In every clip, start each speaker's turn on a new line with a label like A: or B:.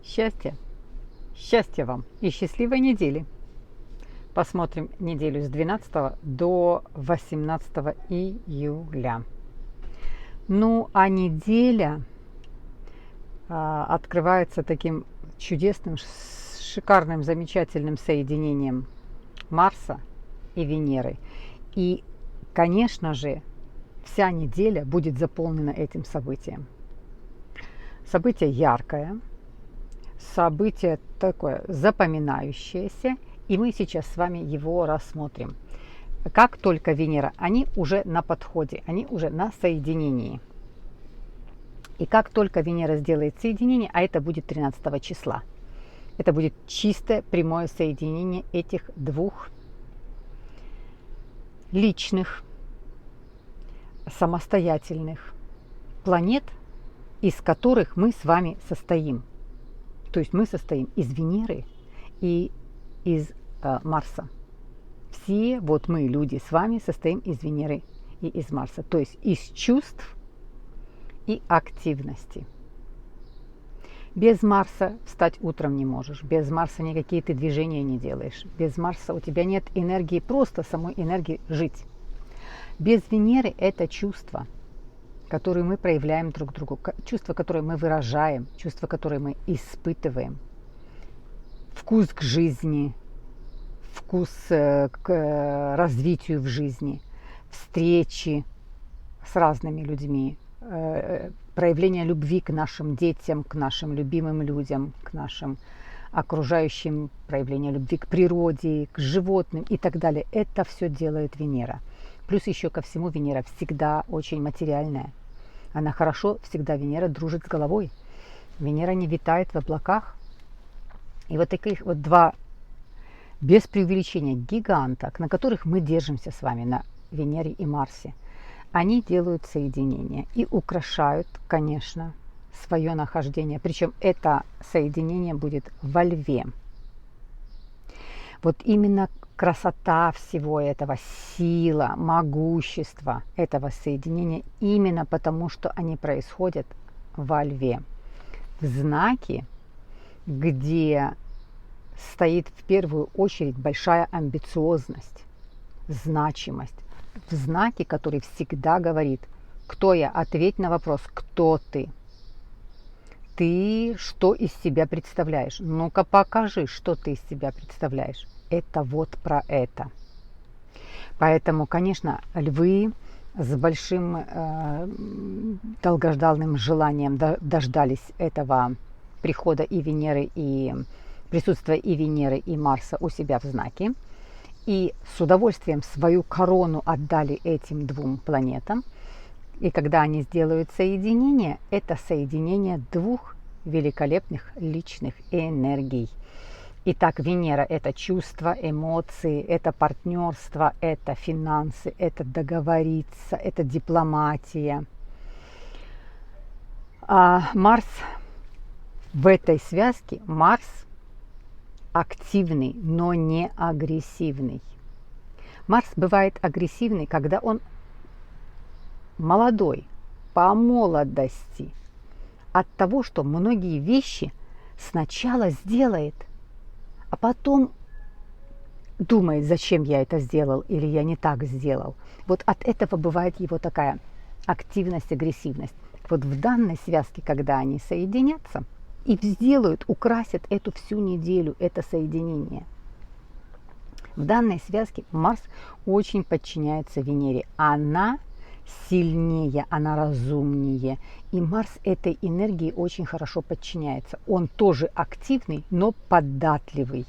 A: Счастья, счастья вам и счастливой недели. Посмотрим неделю с 12 до 18 июля. Ну, а неделя открывается таким чудесным, шикарным, замечательным соединением Марса и Венеры. И, конечно же, вся неделя будет заполнена этим событием. Событие яркое, событие такое запоминающееся, и мы сейчас с вами его рассмотрим. Как только Венера, они уже на подходе, они уже на соединении. И как только Венера сделает соединение, а это будет 13 числа, это будет чистое прямое соединение этих двух личных, самостоятельных планет, из которых мы с вами состоим. То есть мы состоим из Венеры и из Марса. Все вот мы, люди, с вами состоим из Венеры и из Марса. То есть из чувств и активности. Без Марса встать утром не можешь. Без Марса никакие ты движения не делаешь. Без Марса у тебя нет энергии, просто самой энергии жить. Без Венеры это чувства, которые мы проявляем друг другу, чувства, которые мы выражаем, чувства, которые мы испытываем. Вкус к жизни, вкус к развитию в жизни, встречи с разными людьми, проявление любви к нашим детям, к нашим любимым людям, к нашим окружающим, проявление любви к природе, к животным и так далее. Это все делает Венера. Плюс еще ко всему Венера всегда очень материальная. Она хорошо, всегда Венера дружит с головой. Венера не витает в облаках. И вот таких вот два, без преувеличения, гиганта, на которых мы держимся с вами, на Венере и Марсе, они делают соединение и украшают, конечно, свое нахождение. Причем это соединение будет во Льве. Вот именно красота всего этого, сила, могущество этого соединения, именно потому, что они происходят во Льве. В знаке, где стоит в первую очередь большая амбициозность, значимость. В знаке, который всегда говорит: кто я? Ответь на вопрос, кто ты? Ты что из себя представляешь? Ну-ка покажи, что ты из себя представляешь. Это вот про это. Поэтому, конечно, львы с большим долгожданным желанием дождались этого прихода и Венеры, и присутствия и Венеры, и Марса у себя в знаке. И с удовольствием свою корону отдали этим двум планетам. И когда они сделают соединение, это соединение двух великолепных личных энергий. Итак, Венера – это чувства, эмоции, это партнерство, это финансы, это договориться, это дипломатия. А Марс в этой связке, Марс активный, но не агрессивный. Марс бывает агрессивный, когда он молодой, по молодости, от того, что многие вещи сначала сделает, а потом думает, зачем я это сделал или я не так сделал. Вот от этого бывает его такая активность, агрессивность. Вот в данной связке, когда они соединятся и сделают, украсят эту всю неделю, это соединение. В данной связке Марс очень подчиняется Венере. Она сильнее, она разумнее. И Марс этой энергии очень хорошо подчиняется. Он тоже активный, но податливый.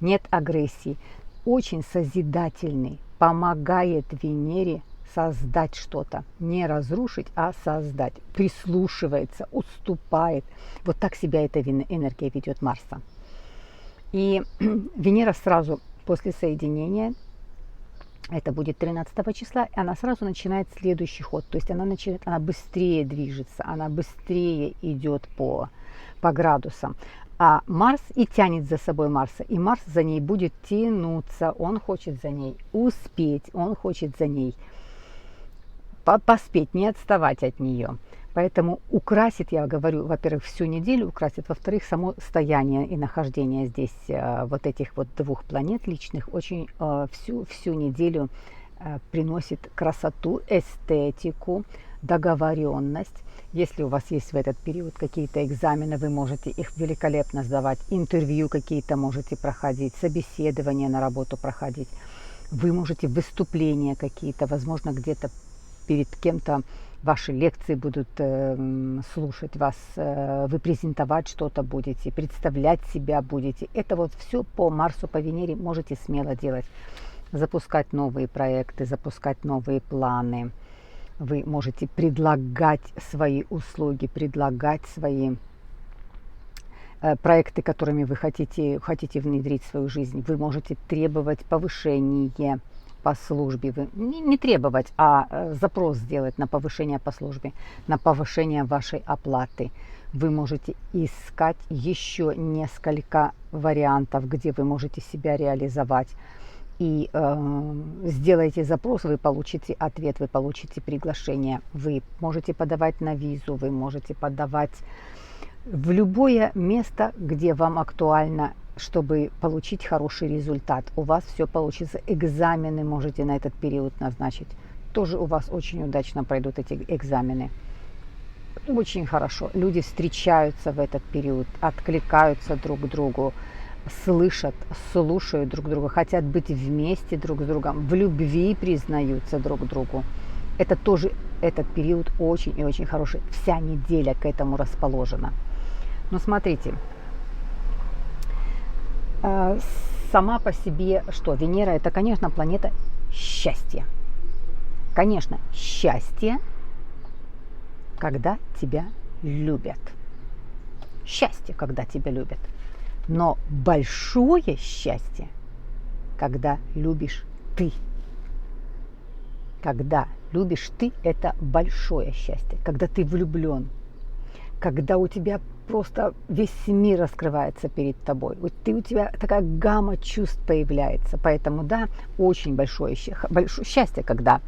A: Нет агрессии. Очень созидательный. Помогает Венере создать что-то. Не разрушить, а создать. Прислушивается, уступает. Вот так себя эта энергия ведет Марса. И Венера сразу после соединения, это будет 13 числа, она сразу начинает следующий ход. То есть она быстрее движется, она быстрее идет по градусам. А Марс и тянет за собой Марса, и Марс за ней будет тянуться. Он хочет за ней успеть, он хочет за ней поспеть, не отставать от нее. Поэтому украсит, я говорю, во-первых, всю неделю украсит, во-вторых, само стояние и нахождение здесь вот этих вот двух планет личных очень всю неделю приносит красоту, эстетику, договоренность. Если у вас есть в этот период какие-то экзамены, вы можете их великолепно сдавать, интервью какие-то можете проходить, собеседования на работу проходить, вы можете выступления какие-то, возможно, где-то перед кем-то ваши лекции будут слушать вас, вы презентовать что-то будете, представлять себя будете. Это вот все по Марсу, по Венере можете смело делать. Запускать новые проекты, запускать новые планы. Вы можете предлагать свои услуги, предлагать свои проекты, которыми вы хотите внедрить в свою жизнь. Вы можете требовать повышения по службе. Вы не требовать, а запрос сделать на повышение по службе, на повышение вашей оплаты. Вы можете искать еще несколько вариантов, где вы можете себя реализовать. И сделаете запрос, вы получите ответ, вы получите приглашение. Вы можете подавать на визу, вы можете подавать в любое место, где вам актуально, чтобы получить хороший результат. У вас все получится. Экзамены можете на этот период назначить. Тоже у вас очень удачно пройдут эти экзамены. Очень хорошо. Люди встречаются в этот период, откликаются друг к другу, слышат, слушают друг друга, хотят быть вместе друг с другом, в любви признаются друг другу. Это тоже, этот период очень и очень хороший. Вся неделя к этому расположена. Но смотрите, сама по себе, что Венера это, конечно, планета счастья. Конечно, счастье, когда тебя любят. Счастье, когда тебя любят. Но большое счастье, когда любишь ты. Когда любишь ты, это большое счастье. Когда ты влюблен. Когда у тебя просто весь мир раскрывается перед тобой. У тебя такая гамма чувств появляется. Поэтому, да, очень большое счастье, когда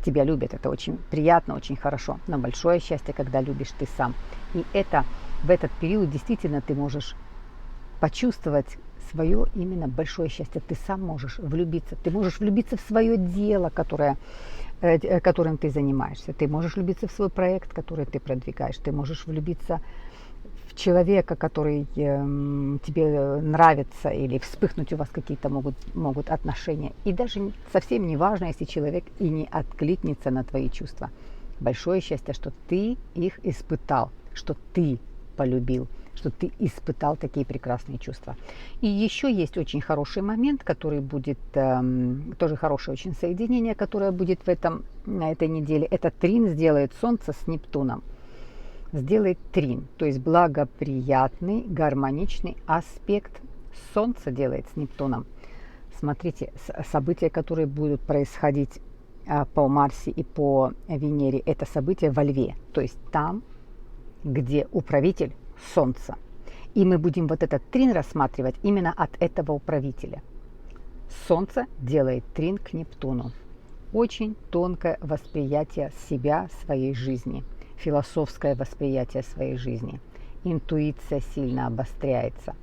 A: тебя любят. Это очень приятно, очень хорошо. Но большое счастье, когда любишь ты сам. И это в этот период действительно ты можешь почувствовать свое именно большое счастье. Ты сам можешь влюбиться. Ты можешь влюбиться в свое дело, которым ты занимаешься. Ты можешь влюбиться в свой проект, который ты продвигаешь. Ты можешь влюбиться в человека, который тебе нравится, или вспыхнуть у вас какие-то могут отношения. И даже совсем не важно, если человек и не откликнется на твои чувства. Большое счастье, что ты их испытал, что ты полюбил, что ты испытал такие прекрасные чувства. И еще есть очень хороший момент, который будет, тоже хорошее очень соединение, которое будет на этой неделе. Это трин сделает Солнце с Нептуном. Сделает трин, то есть благоприятный, гармоничный аспект Солнце делает с Нептуном. Смотрите, события, которые будут происходить по Марсе и по Венере, это события во Льве, то есть там, где управитель Солнца. И мы будем вот этот трин рассматривать именно от этого управителя. Солнце делает трин к Нептуну. Очень тонкое восприятие себя, своей жизни, философское восприятие своей жизни. Интуиция сильно обостряется.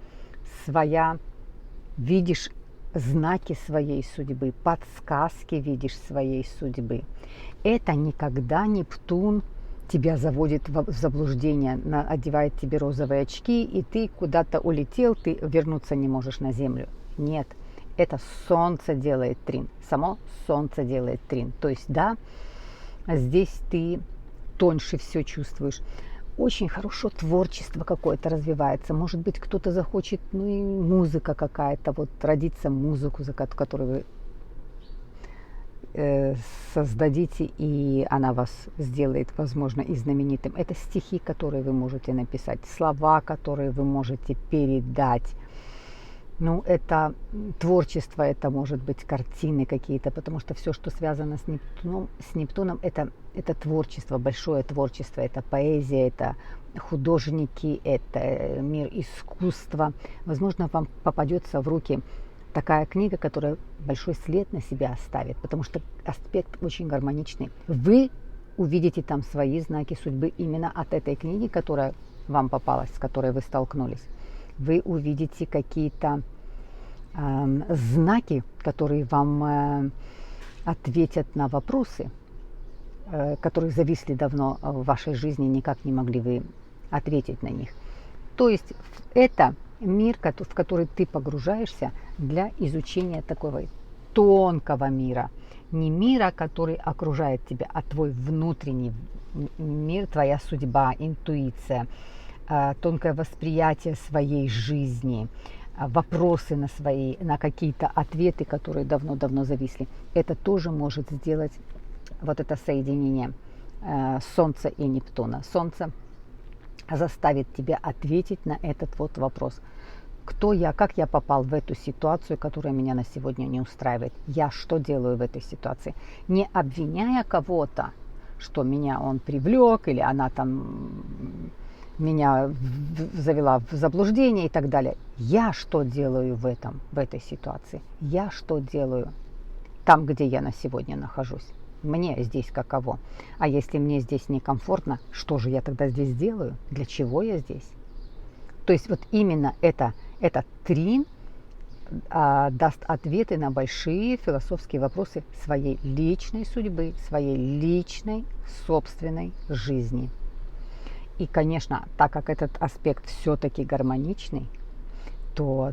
A: Видишь знаки своей судьбы, подсказки видишь своей судьбы. Это никогда Нептун тебя заводит в заблуждение, одевает тебе розовые очки, и ты куда-то улетел, ты вернуться не можешь на Землю. Нет, это Солнце делает трин, само Солнце делает трин. То есть, да, здесь ты тоньше все чувствуешь. Очень хорошо творчество какое-то развивается. Может быть, кто-то захочет, и музыка какая-то, вот родиться музыку, которую вы создадите, и она вас сделает, возможно, и знаменитым. Это стихи, которые вы можете написать, слова, которые вы можете передать. Ну, это творчество, это может быть картины какие-то, потому что все, что связано с Нептуном, это творчество, большое творчество, это поэзия, это художники, это мир искусства. Возможно, вам попадется в руки такая книга, которая большой след на себя оставит, потому что аспект очень гармоничный. Вы увидите там свои знаки судьбы именно от этой книги, которая вам попалась, с которой вы столкнулись. Вы увидите какие-то знаки, которые вам ответят на вопросы, которые зависли давно в вашей жизни, никак не могли вы ответить на них. То есть это мир, в который ты погружаешься для изучения такого тонкого мира. Не мира, который окружает тебя, а твой внутренний мир, твоя судьба, интуиция, тонкое восприятие своей жизни, вопросы на какие-то ответы, которые давно-давно зависли. Это тоже может сделать вот это соединение Солнца и Нептуна. Солнце заставит тебя ответить на этот вот вопрос. Кто я, как я попал в эту ситуацию, которая меня на сегодня не устраивает? Я что делаю в этой ситуации? Не обвиняя кого-то, что меня он привлек, или она там меня завела в заблуждение и так далее. Я что делаю в этой ситуации? Я что делаю там, где я на сегодня нахожусь? Мне здесь каково? А если мне здесь некомфортно, что же я тогда здесь делаю? Для чего я здесь? То есть вот именно этот трин даст ответы на большие философские вопросы своей личной судьбы, своей личной собственной жизни. И, конечно, так как этот аспект все-таки гармоничный, то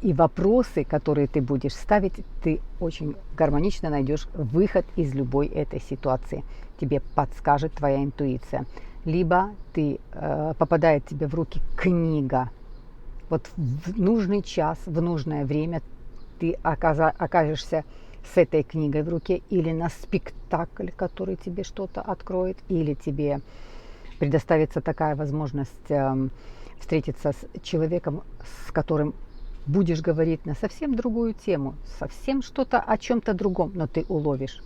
A: и вопросы, которые ты будешь ставить, ты очень гармонично найдешь выход из любой этой ситуации. Тебе подскажет твоя интуиция. Либо попадает тебе в руки книга. Вот в нужный час, в нужное время ты окажешься с этой книгой в руке, или на спектакль, который тебе что-то откроет, или тебе предоставится такая возможность встретиться с человеком, с которым будешь говорить на совсем другую тему, совсем что-то о чем-то другом, но ты уловишь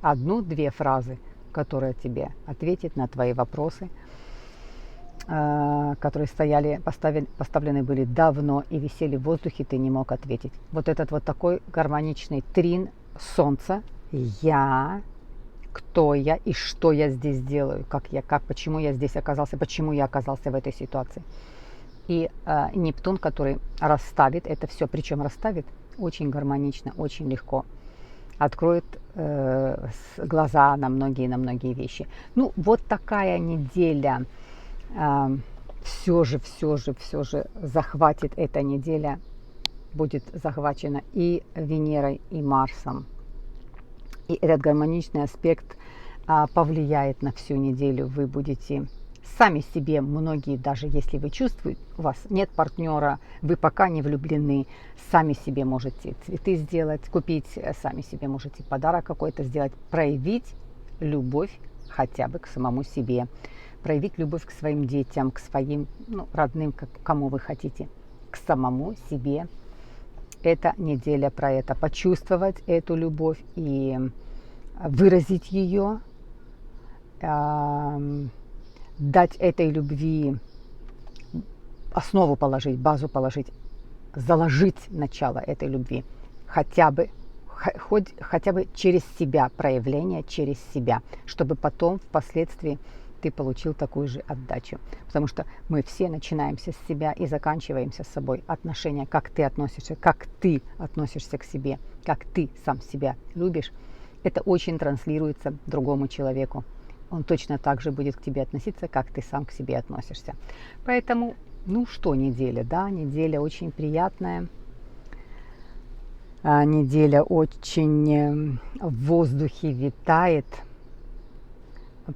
A: одну-две фразы, которые тебе ответят на твои вопросы, которые поставлены были давно и висели в воздухе, ты не мог ответить. Вот этот вот такой гармоничный трин Солнца. Я, кто я и что я здесь делаю, почему я здесь оказался, почему я оказался в этой ситуации. И Нептун, который расставит это все, причем расставит очень гармонично, очень легко, откроет глаза на многие вещи. Ну, вот такая неделя. Все же захватит эта неделя, будет захвачена и Венерой, и Марсом. И этот гармоничный аспект повлияет на всю неделю. Вы будете сами себе, многие, даже если вы чувствуете, у вас нет партнера, вы пока не влюблены, сами себе можете цветы сделать, купить, сами себе можете подарок какой-то сделать, проявить любовь хотя бы к самому себе, проявить любовь к своим детям, к своим родным, кому вы хотите, к самому себе. Эта неделя про это. Почувствовать эту любовь и выразить ее, дать этой любви основу положить, базу положить, заложить начало этой любви. Хотя бы через себя, проявление через себя, чтобы потом впоследствии ты получил такую же отдачу. Потому что мы все начинаемся с себя и заканчиваемся с собой. Отношения, как ты относишься к себе, как ты сам себя любишь, это очень транслируется другому человеку. Он точно так же будет к тебе относиться, как ты сам к себе относишься. Поэтому, неделя, да, неделя очень приятная. Неделя очень в воздухе витает.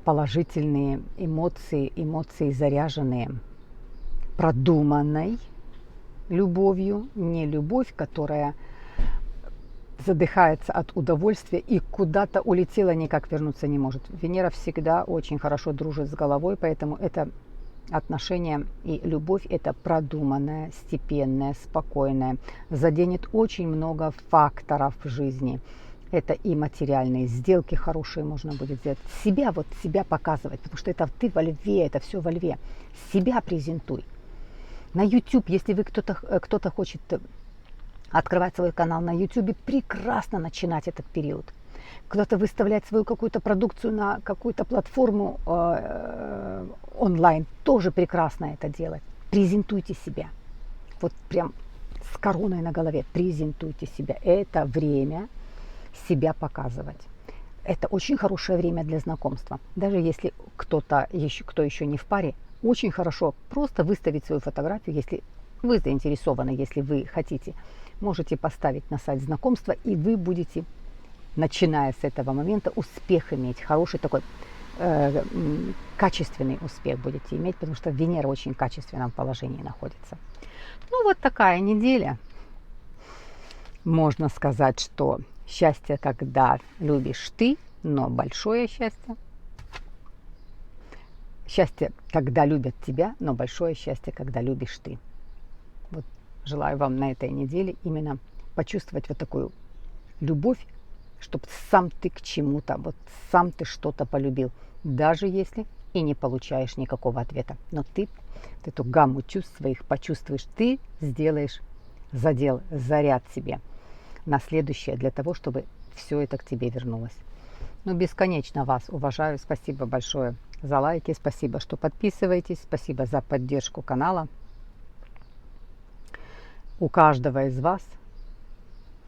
A: Положительные эмоции заряженные продуманной любовью, не любовь, которая задыхается от удовольствия и куда-то улетела, никак вернуться не может. Венера всегда очень хорошо дружит с головой, поэтому это отношение и любовь, это продуманное, степенное, спокойное, заденет очень много факторов в жизни. Это и материальные сделки хорошие можно будет сделать. Себя показывать, потому что это ты во льве, это все во льве. Себя презентуй. На YouTube, если вы кто-то хочет открывать свой канал на YouTube, прекрасно начинать этот период. куда-то выставлять свою какую-то продукцию на какую-то платформу онлайн. Тоже прекрасно это делать. Презентуйте себя. Вот прям с короной на голове. Презентуйте себя. Это время себя показывать. Это очень хорошее время для знакомства. Даже если кто еще не в паре, очень хорошо просто выставить свою фотографию, если вы заинтересованы, если вы хотите. Можете поставить на сайт знакомства, и вы будете, начиная с этого момента, успех иметь. Хороший такой качественный успех будете иметь, потому что Венера в очень качественном положении находится. Ну вот такая неделя. Можно сказать, что счастье, когда любишь ты, но большое счастье. Счастье, когда любят тебя, но большое счастье, когда любишь ты. Вот желаю вам на этой неделе именно почувствовать вот такую любовь, чтобы сам ты к чему-то, вот сам ты что-то полюбил, даже если и не получаешь никакого ответа. Но ты эту гамму чувств своих почувствуешь, ты сделаешь задел, заряд себе на следующее для того, чтобы все это к тебе вернулось. Ну, бесконечно вас уважаю. Спасибо большое за лайки, спасибо, что подписываетесь, спасибо за поддержку канала. У каждого из вас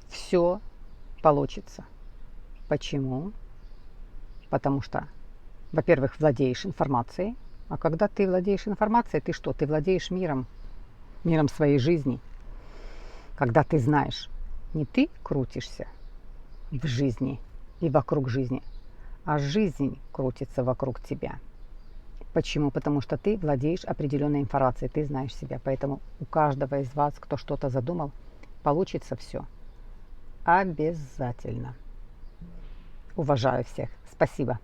A: все получится. Почему? Потому что, во-первых, владеешь информацией. А когда ты владеешь информацией, ты что? Ты владеешь миром, миром своей жизни. Когда ты знаешь, не ты крутишься в жизни и вокруг жизни, а жизнь крутится вокруг тебя. Почему? Потому что ты владеешь определенной информацией, ты знаешь себя. Поэтому у каждого из вас, кто что-то задумал, получится все. Обязательно. Уважаю всех. Спасибо.